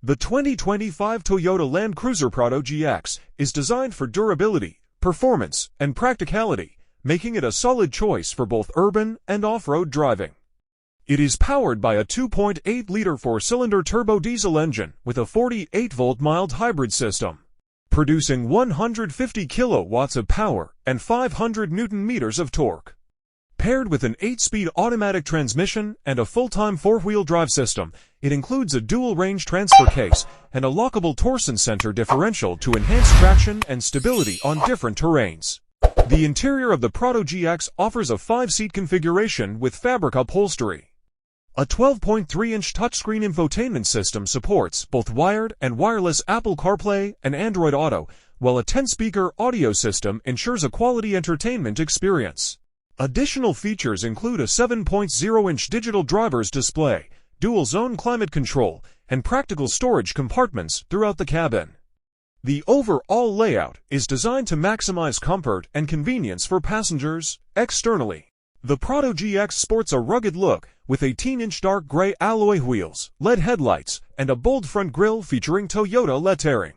The 2025 Toyota Land Cruiser Prado GX is designed for durability, performance, and practicality, making it a solid choice for both urban and off-road driving. It is powered by a 2.8-liter four-cylinder turbo diesel engine with a 48-volt mild hybrid system, producing 150 kilowatts of power and 500 newton-meters of torque. Paired with an 8-speed automatic transmission and a full-time four-wheel drive system, it includes a dual-range transfer case and a lockable torsion center differential to enhance traction and stability on different terrains. The interior of the Prado GX offers a 5-seat configuration with fabric upholstery. A 12.3-inch touchscreen infotainment system supports both wired and wireless Apple CarPlay and Android Auto, while a 10-speaker audio system ensures a quality entertainment experience. Additional features include a 7.0-inch digital driver's display, dual-zone climate control, and practical storage compartments throughout the cabin. The overall layout is designed to maximize comfort and convenience for passengers. Externally, the Prado GX sports a rugged look with 18-inch dark gray alloy wheels, LED headlights, and a bold front grille featuring Toyota lettering.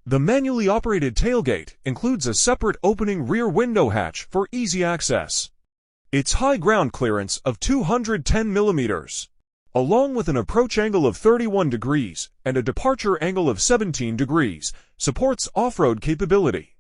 The manually operated tailgate includes a separate opening rear window hatch for easy access. Its high ground clearance of 210 millimeters, along with an approach angle of 31 degrees and a departure angle of 17 degrees, supports off-road capability.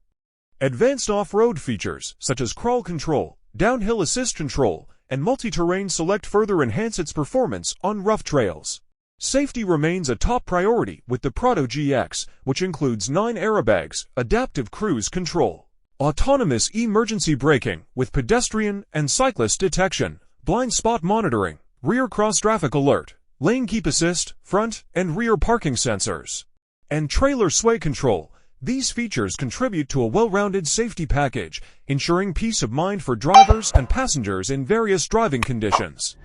Advanced off-road features such as crawl control, downhill assist control, and multi-terrain select further enhance its performance on rough trails. Safety remains a top priority with the Prado GX, which includes 9 airbags, adaptive cruise control, autonomous emergency braking with pedestrian and cyclist detection, blind spot monitoring, rear cross-traffic alert, lane keep assist, front and rear parking sensors, and trailer sway control. These features contribute to a well-rounded safety package, ensuring peace of mind for drivers and passengers in various driving conditions.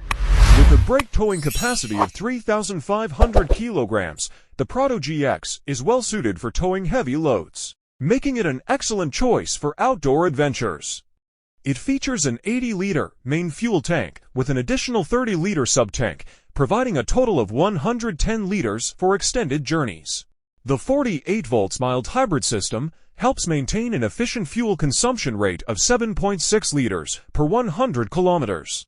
With a brake towing capacity of 3,500 kilograms, the Prado GX is well suited for towing heavy loads, making it an excellent choice for outdoor adventures. It features an 80-liter main fuel tank with an additional 30-liter sub-tank, providing a total of 110 liters for extended journeys. The 48 volts mild hybrid system helps maintain an efficient fuel consumption rate of 7.6 liters per 100 kilometers.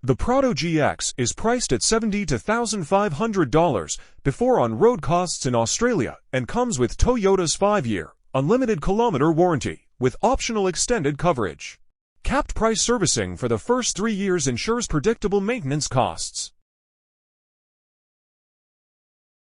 The Prado GX is priced at $70,000 to $1,500 before on-road costs in Australia and comes with Toyota's 5-year, unlimited kilometer warranty with optional extended coverage. Capped price servicing for the first 3 years ensures predictable maintenance costs.